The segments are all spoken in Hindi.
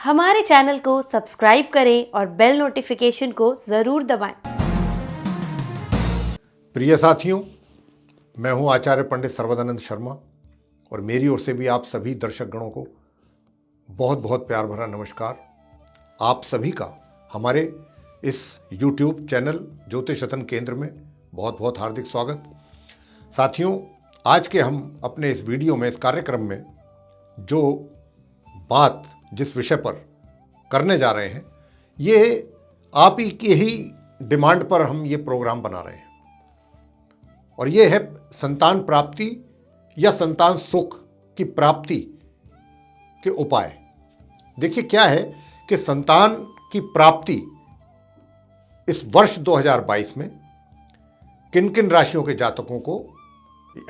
हमारे चैनल को सब्सक्राइब करें और बेल नोटिफिकेशन को ज़रूर दबाएं। प्रिय साथियों, मैं हूं आचार्य पंडित सर्वदानंद शर्मा और मेरी ओर से भी आप सभी दर्शक गणों को बहुत बहुत प्यार भरा नमस्कार। आप सभी का हमारे इस YouTube चैनल ज्योतिषतन केंद्र में बहुत बहुत हार्दिक स्वागत। साथियों, आज के हम अपने इस वीडियो में, इस कार्यक्रम में जो बात जिस विषय पर करने जा रहे हैं, ये आप ही की ही डिमांड पर हम ये प्रोग्राम बना रहे हैं और ये है संतान प्राप्ति या संतान सुख की प्राप्ति के उपाय। देखिए, क्या है कि संतान की प्राप्ति इस वर्ष 2022 में किन किन राशियों के जातकों को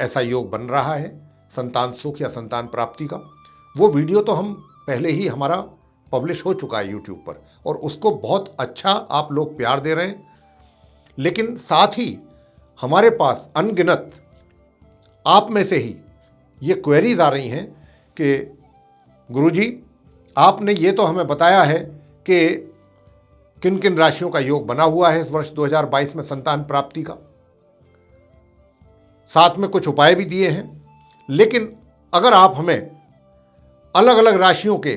ऐसा योग बन रहा है संतान सुख या संतान प्राप्ति का, वो वीडियो तो हम पहले ही हमारा पब्लिश हो चुका है यूट्यूब पर और उसको बहुत अच्छा आप लोग प्यार दे रहे हैं। लेकिन साथ ही हमारे पास अनगिनत आप में से ही ये क्वेरीज आ रही हैं कि गुरुजी, आपने ये तो हमें बताया है कि किन किन राशियों का योग बना हुआ है इस वर्ष 2022 में संतान प्राप्ति का, साथ में कुछ उपाय भी दिए हैं, लेकिन अगर आप हमें अलग अलग राशियों के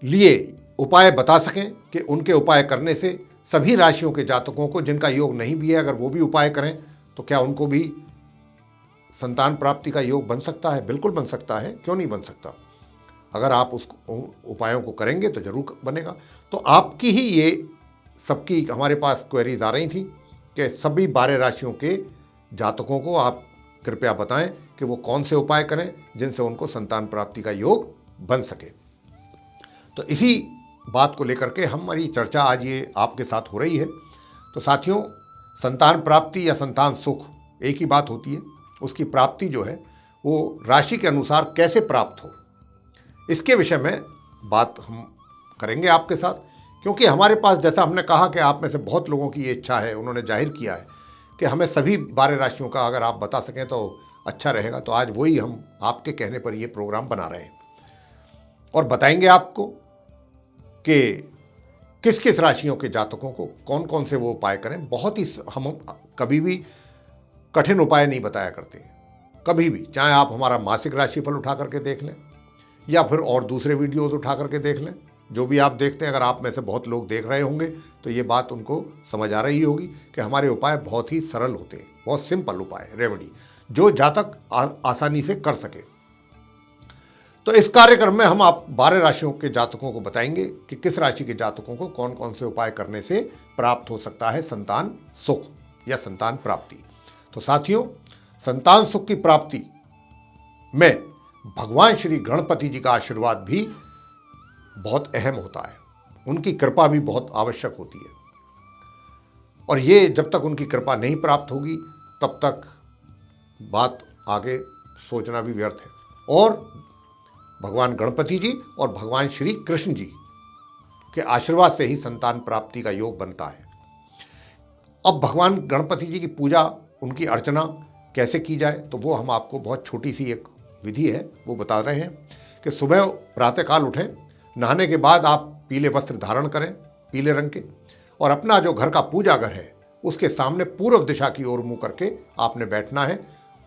लिए उपाय बता सकें कि उनके उपाय करने से सभी राशियों के जातकों को जिनका योग नहीं भी है, अगर वो भी उपाय करें तो क्या उनको भी संतान प्राप्ति का योग बन सकता है? बिल्कुल बन सकता है, क्यों नहीं बन सकता। अगर आप उस उपायों को करेंगे तो जरूर बनेगा। तो आपकी ही ये सबकी हमारे पास क्वेरीज आ रही थी कि सभी 12 राशियों के जातकों को आप कृपया बताएं कि वो कौन से उपाय करें जिनसे उनको संतान प्राप्ति का योग बन सके। तो इसी बात को लेकर के हमारी चर्चा आज ये आपके साथ हो रही है। तो साथियों, संतान प्राप्ति या संतान सुख एक ही बात होती है। उसकी प्राप्ति जो है वो राशि के अनुसार कैसे प्राप्त हो, इसके विषय में बात हम करेंगे आपके साथ, क्योंकि हमारे पास, जैसा हमने कहा कि आप में से बहुत लोगों की ये इच्छा है, उन्होंने जाहिर किया है कि हमें सभी 12 राशियों का अगर आप बता सकें तो अच्छा रहेगा। तो आज वही हम आपके कहने पर ये प्रोग्राम बना रहे हैं और बताएंगे आपको कि किस किस राशियों के जातकों को कौन कौन से वो उपाय करें। बहुत ही हम कभी भी कठिन उपाय नहीं बताया करते, कभी भी, चाहे आप हमारा मासिक राशिफल उठा करके देख लें या फिर और दूसरे वीडियोस उठा करके देख लें, जो भी आप देखते हैं। अगर आप में से बहुत लोग देख रहे होंगे तो ये बात उनको समझ आ रही होगी कि हमारे उपाय बहुत ही सरल होते हैं, बहुत सिंपल उपाय, रेमेडी, जो जातक आसानी से कर सके। तो इस कार्यक्रम में हम आप 12 राशियों के जातकों को बताएंगे कि किस राशि के जातकों को कौन कौन से उपाय करने से प्राप्त हो सकता है संतान सुख या संतान प्राप्ति। तो साथियों, संतान सुख की प्राप्ति में भगवान श्री गणपति जी का आशीर्वाद भी बहुत अहम होता है, उनकी कृपा भी बहुत आवश्यक होती है और ये जब तक उनकी कृपा नहीं प्राप्त होगी तब तक बात आगे सोचना भी व्यर्थ है। और भगवान गणपति जी और भगवान श्री कृष्ण जी के आशीर्वाद से ही संतान प्राप्ति का योग बनता है। अब भगवान गणपति जी की पूजा, उनकी अर्चना कैसे की जाए, तो वो हम आपको बहुत छोटी सी एक विधि है वो बता रहे हैं कि सुबह प्रातःकाल उठें, नहाने के बाद आप पीले वस्त्र धारण करें, पीले रंग के, और अपना जो घर का पूजा घर है उसके सामने पूर्व दिशा की ओर मुंह करके आपने बैठना है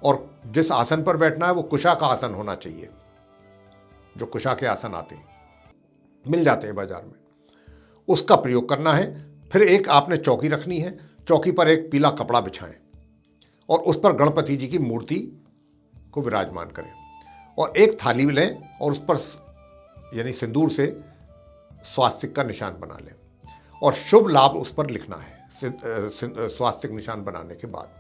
और जिस आसन पर बैठना है वो कुशा का आसन होना चाहिए। जो कुशा के आसन आते हैं, मिल जाते हैं बाजार में, उसका प्रयोग करना है। फिर एक आपने चौकी रखनी है, चौकी पर एक पीला कपड़ा बिछाएं और उस पर गणपति जी की मूर्ति को विराजमान करें और एक थाली लें और उस पर यानी सिंदूर से स्वास्तिक का निशान बना लें और शुभ लाभ उस पर लिखना है स्वास्तिक निशान बनाने के बाद।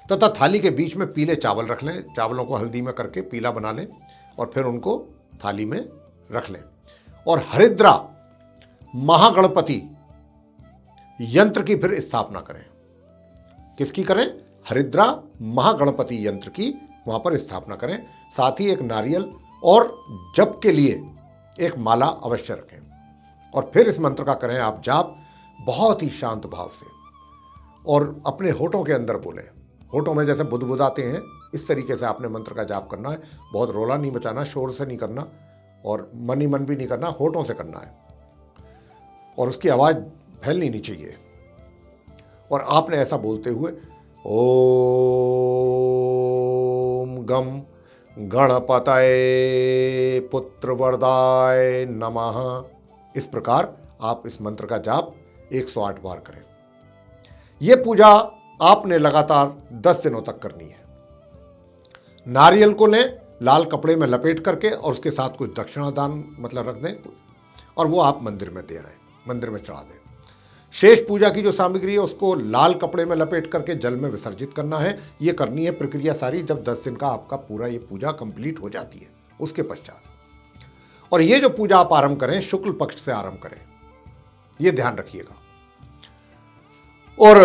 तथा थाली के बीच में पीले चावल रख लें, चावलों को हल्दी में करके पीला बना लें और फिर उनको थाली में रख लें और हरिद्रा महागणपति यंत्र की फिर स्थापना करें। किसकी करें? हरिद्रा महागणपति यंत्र की वहां पर स्थापना करें। साथ ही एक नारियल और जप के लिए एक माला अवश्य रखें और फिर इस मंत्र का करें आप जाप बहुत ही शांत भाव से और अपने होठों के अंदर बोलें। होठों में जैसे बुदबुदाते हैं इस तरीके से आपने मंत्र का जाप करना है। बहुत रोला नहीं बचाना, शोर से नहीं करना और मन ही मन भी नहीं करना, होठों से करना है और उसकी आवाज़ फैलनी नहीं चाहिए। और आपने ऐसा बोलते हुए ओम गम गणपतये पुत्रवरदाय नमः, इस प्रकार आप इस मंत्र का जाप 108 बार करें। यह पूजा आपने लगातार 10 दिनों तक करनी है। नारियल को लें, लाल कपड़े में लपेट करके और उसके साथ कुछ दक्षिणा दान मतलब रख दें और वो आप मंदिर में दे आएं, मंदिर में चढ़ा दें। शेष पूजा की जो सामग्री है उसको लाल कपड़े में लपेट करके जल में विसर्जित करना है। ये करनी है प्रक्रिया सारी जब 10 दिन का आपका पूरा ये पूजा कंप्लीट हो जाती है उसके पश्चात। और ये जो पूजा आप आरंभ करें शुक्ल पक्ष से आरंभ करें, ये ध्यान रखिएगा। और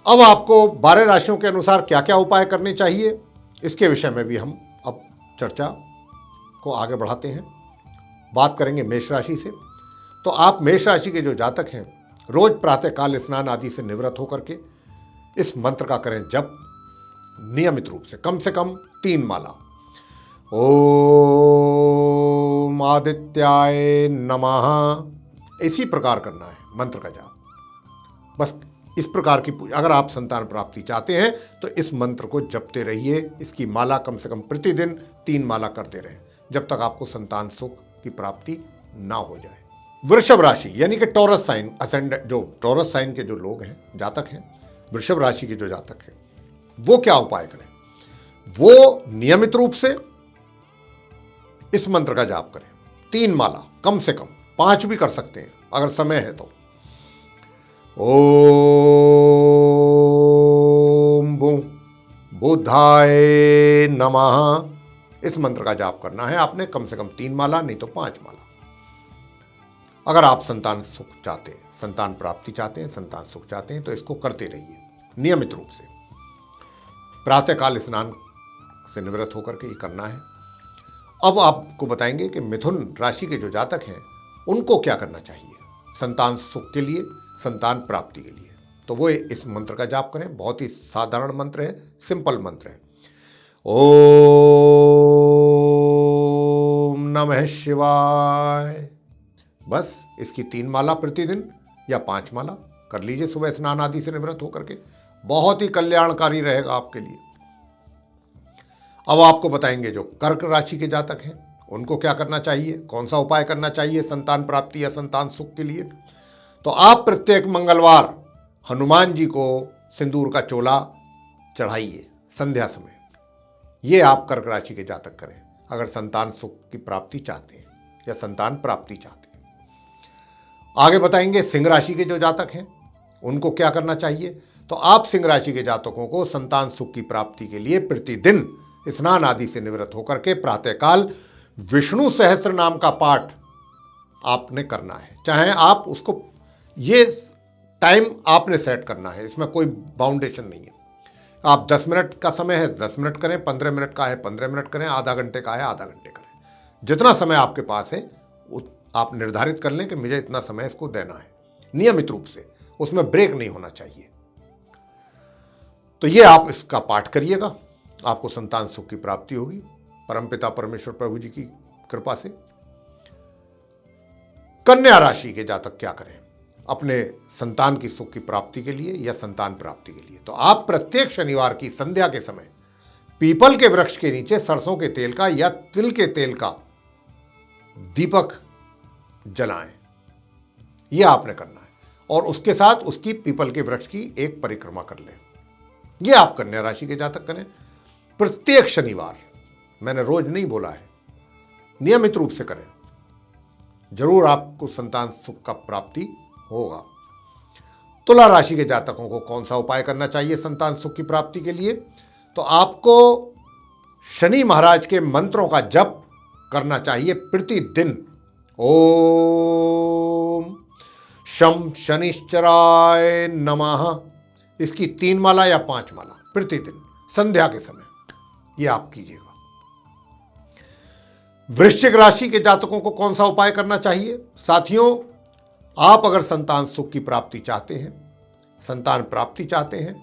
अब आपको 12 राशियों के अनुसार क्या क्या उपाय करने चाहिए इसके विषय में भी हम अब चर्चा को आगे बढ़ाते हैं। बात करेंगे मेष राशि से। तो आप मेष राशि के जो जातक हैं रोज प्रातःकाल स्नान आदि से निवृत्त होकर के इस मंत्र का करें जप नियमित रूप से कम 3 माला। ओम आदित्याय नमः, इसी प्रकार करना है मंत्र का जाप। बस इस प्रकार की अगर आप संतान प्राप्ति चाहते हैं तो इस मंत्र को जपते रहिए। इसकी माला कम से कम प्रतिदिन 3 माला करते रहें जब तक आपको संतान सुख की प्राप्ति ना हो जाए। वृषभ राशि यानी कि टॉरस साइन असेंडेंट, जो टॉरस साइन के जो लोग हैं जातक हैं, वृषभ राशि के जो जातक हैं वो क्या उपाय करें? वो नियमित रूप से इस मंत्र का जाप करें 3 माला, कम से कम 5 भी कर सकते हैं अगर समय है तो। ओम बुद्धाय नमः, इस मंत्र का जाप करना है आपने कम से कम 3 माला, नहीं तो 5 माला। अगर आप संतान सुख चाहते हैं, संतान प्राप्ति चाहते हैं, संतान सुख चाहते हैं तो इसको करते रहिए नियमित रूप से। प्रातःकाल स्नान से निवृत्त होकर के ये करना है। अब आपको बताएंगे कि मिथुन राशि के जो जातक हैं उनको क्या करना चाहिए संतान सुख के लिए, संतान प्राप्ति के लिए। तो वो इस मंत्र का जाप करें। बहुत ही साधारण मंत्र है, सिंपल मंत्र है। ओम नमः शिवाय। बस इसकी 3 माला प्रतिदिन या 5 माला कर लीजिए सुबह स्नान आदि से निवृत्त होकर के। बहुत ही कल्याणकारी रहेगा आपके लिए। अब आपको बताएंगे जो कर्क राशि के जातक हैं उनको क्या करना चाहिए, कौन सा उपाय करना चाहिए संतान प्राप्ति या संतान सुख के लिए। तो आप प्रत्येक मंगलवार हनुमान जी को सिंदूर का चोला चढ़ाइए संध्या समय। ये आप कर्क राशि के जातक करें अगर संतान सुख की प्राप्ति चाहते हैं या संतान प्राप्ति चाहते हैं। आगे बताएंगे सिंह राशि के जो जातक हैं उनको क्या करना चाहिए। तो आप सिंह राशि के जातकों को संतान सुख की प्राप्ति के लिए प्रतिदिन स्नान आदि से निवृत्त होकर के प्रातःकाल विष्णु सहस्त्र नाम का पाठ आपने करना है। चाहे आप उसको, ये टाइम आपने सेट करना है, इसमें कोई बाउंडेशन नहीं है। आप 10 मिनट का समय है 10 मिनट करें, 15 मिनट का है 15 मिनट करें, आधा घंटे का है आधा घंटे करें। जितना समय आपके पास है आप निर्धारित कर लें कि मुझे इतना समय इसको देना है नियमित रूप से, उसमें ब्रेक नहीं होना चाहिए। तो ये आप इसका पाठ करिएगा, आपको संतान सुख की प्राप्ति होगी परमपिता परमेश्वर प्रभु जी की कृपा से। कन्या राशि के जातक क्या करें अपने संतान की सुख की प्राप्ति के लिए या संतान प्राप्ति के लिए। तो आप प्रत्येक शनिवार की संध्या के समय पीपल के वृक्ष के नीचे सरसों के तेल का या तिल के तेल का दीपक जलाएं, यह आपने करना है। और उसके साथ उसकी पीपल के वृक्ष की एक परिक्रमा कर लें। यह आप कन्या राशि के जातक करें प्रत्येक शनिवार। मैंने रोज नहीं बोला है, नियमित रूप से करें, जरूर आपको संतान सुख का प्राप्ति होगा। तुला राशि के जातकों को कौन सा उपाय करना चाहिए संतान सुख की प्राप्ति के लिए। तो आपको शनि महाराज के मंत्रों का जप करना चाहिए प्रतिदिन। ओम शम शनिश्चराय नमः, इसकी 3 माला या 5 माला प्रतिदिन संध्या के समय ये आप कीजिएगा। वृश्चिक राशि के जातकों को कौन सा उपाय करना चाहिए। साथियों, आप अगर संतान सुख की प्राप्ति चाहते हैं, संतान प्राप्ति चाहते हैं,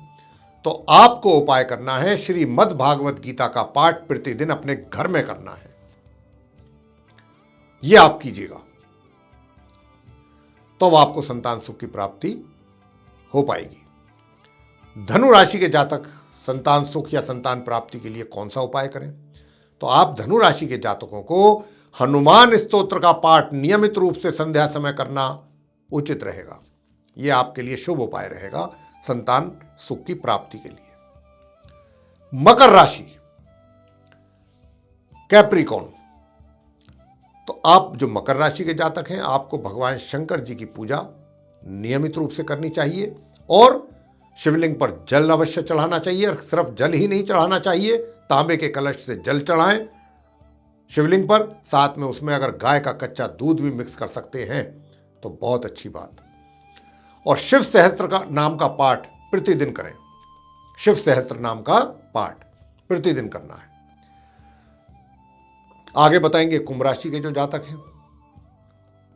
तो आपको उपाय करना है श्रीमद् भागवत गीता का पाठ प्रतिदिन अपने घर में करना है। ये आप कीजिएगा, तो आपको संतान सुख की प्राप्ति हो पाएगी। धनु राशि के जातक संतान सुख या संतान प्राप्ति के लिए कौन सा उपाय करें? तो आप धनु राशि के जातकों को हनुमान स्तोत्र का पाठ नियमित रूप से संध्या समय करना उचित रहेगा। यह आपके लिए शुभ उपाय रहेगा संतान सुख की प्राप्ति के लिए। मकर राशि, कैप्रिकॉर्न, तो आप जो मकर राशि के जातक हैं, आपको भगवान शंकर जी की पूजा नियमित रूप से करनी चाहिए और शिवलिंग पर जल अवश्य चढ़ाना चाहिए। और सिर्फ जल ही नहीं चढ़ाना चाहिए, तांबे के कलश से जल चढ़ाएं शिवलिंग पर, साथ में उसमें अगर गाय का कच्चा दूध भी मिक्स कर सकते हैं तो बहुत अच्छी बात। और शिव सहस्त्र का नाम का पाठ प्रतिदिन करें। शिव सहस्त्र नाम का पाठ प्रतिदिन करना है। आगे बताएंगे कुंभ राशि के जो जातक हैं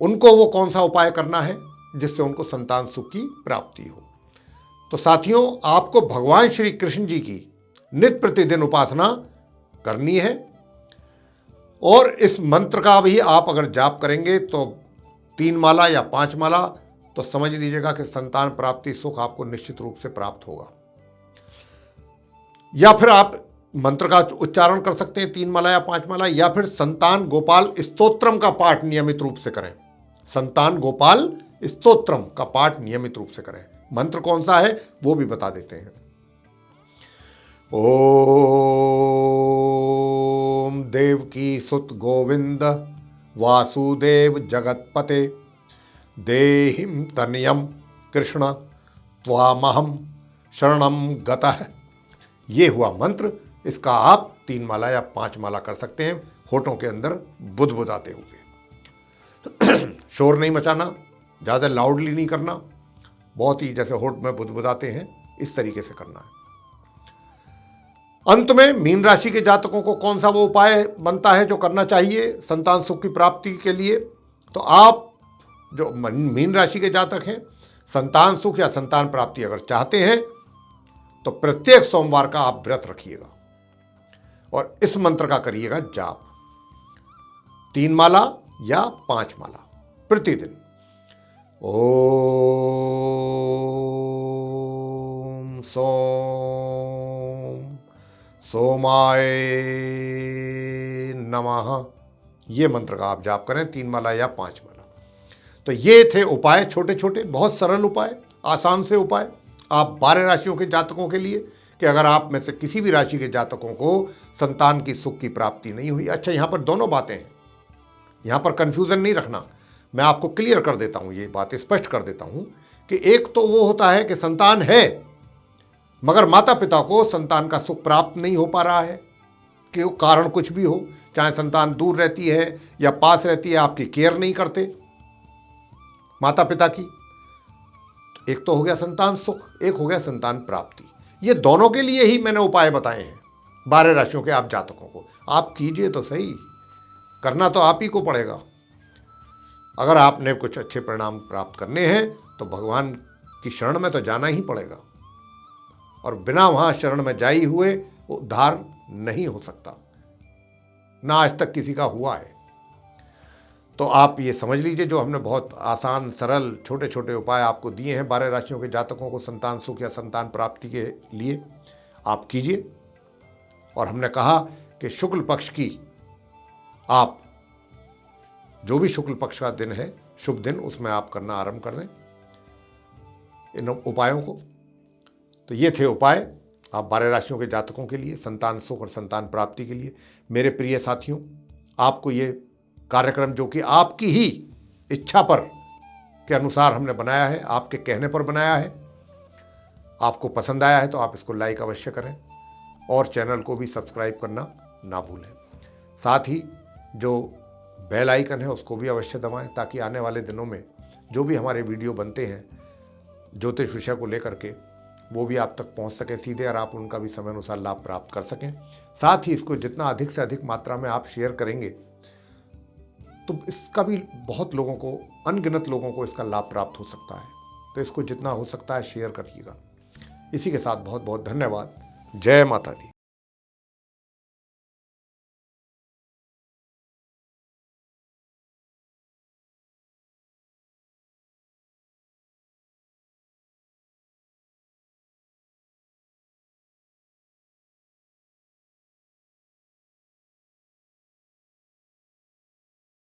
उनको वो कौन सा उपाय करना है जिससे उनको संतान सुख की प्राप्ति हो। तो साथियों, आपको भगवान श्री कृष्ण जी की नित्य प्रतिदिन उपासना करनी है और इस मंत्र का भी आप अगर जाप करेंगे तो 3 माला या 5 माला, तो समझ लीजिएगा कि संतान प्राप्ति सुख आपको निश्चित रूप से प्राप्त होगा। या फिर आप मंत्र का उच्चारण कर सकते हैं 3 माला या 5 माला, या फिर संतान गोपाल स्तोत्रम का पाठ नियमित रूप से करें। संतान गोपाल स्तोत्रम का पाठ नियमित रूप से करें। मंत्र कौन सा है वो भी बता देते हैं। ओम देवकी सुत गोविंद वासुदेव जगतपते देहिं तनयम कृष्ण त्वामहं शरणं गतः। ये हुआ मंत्र। इसका आप 3 माला या 5 माला कर सकते हैं, होठों के अंदर बुदबुदाते हुए। शोर नहीं मचाना, ज़्यादा लाउडली नहीं करना, बहुत ही जैसे होठ में बुदबुदाते हैं इस तरीके से करना है। अंत में मीन राशि के जातकों को कौन सा वो उपाय बनता है जो करना चाहिए संतान सुख की प्राप्ति के लिए? तो आप जो मीन राशि के जातक हैं, संतान सुख या संतान प्राप्ति अगर चाहते हैं तो प्रत्येक सोमवार का आप व्रत रखिएगा और इस मंत्र का करिएगा जाप 3 माला या 5 माला प्रतिदिन। ओम सोमाय नमः, ये मंत्र का आप जाप करें 3 माला या 5 माला। तो ये थे उपाय, छोटे छोटे बहुत सरल उपाय, आसान से उपाय आप 12 राशियों के जातकों के लिए, कि अगर आप में से किसी भी राशि के जातकों को संतान की सुख की प्राप्ति नहीं हुई। अच्छा, यहाँ पर दोनों बातें हैं, यहाँ पर कन्फ्यूज़न नहीं रखना, मैं आपको क्लियर कर देता हूँ, ये बात स्पष्ट कर देता हूँ कि एक तो वो होता है कि संतान है मगर माता पिता को संतान का सुख प्राप्त नहीं हो पा रहा है, कि वो कारण कुछ भी हो, चाहे संतान दूर रहती है या पास रहती है, आपकी केयर नहीं करते माता पिता की। एक तो हो गया संतान सुख, एक हो गया संतान प्राप्ति। ये दोनों के लिए ही मैंने उपाय बताए हैं 12 राशियों के आप जातकों को। आप कीजिए तो सही, करना तो आप ही को पड़ेगा। अगर आपने कुछ अच्छे परिणाम प्राप्त करने हैं तो भगवान की शरण में तो जाना ही पड़ेगा, और बिना वहाँ शरण में जाए हुए उद्धार नहीं हो सकता, ना आज तक किसी का हुआ है। तो आप ये समझ लीजिए, जो हमने बहुत आसान सरल छोटे छोटे उपाय आपको दिए हैं 12 राशियों के जातकों को संतान सुख या संतान प्राप्ति के लिए, आप कीजिए। और हमने कहा कि शुक्ल पक्ष की आप जो भी शुक्ल पक्ष का दिन है, शुभ दिन, उसमें आप करना आरंभ कर दें इन उपायों को। तो ये थे उपाय आप 12 राशियों के जातकों के लिए संतान सुख और संतान प्राप्ति के लिए। मेरे प्रिय साथियों, आपको ये कार्यक्रम जो कि आपकी ही इच्छा पर के अनुसार हमने बनाया है, आपके कहने पर बनाया है, आपको पसंद आया है तो आप इसको लाइक अवश्य करें और चैनल को भी सब्सक्राइब करना ना भूलें। साथ ही जो बेल आइकन है उसको भी अवश्य दबाएं, ताकि आने वाले दिनों में जो भी हमारे वीडियो बनते हैं ज्योतिष विषय को लेकर के, वो भी आप तक पहुंच सके सीधे, और आप उनका भी समय अनुसार लाभ प्राप्त कर सकें। साथ ही इसको जितना अधिक से अधिक मात्रा में आप शेयर करेंगे तो इसका भी बहुत लोगों को, अनगिनत लोगों को इसका लाभ प्राप्त हो सकता है। तो इसको जितना हो सकता है शेयर करिएगा। इसी के साथ बहुत बहुत धन्यवाद। जय माता दी।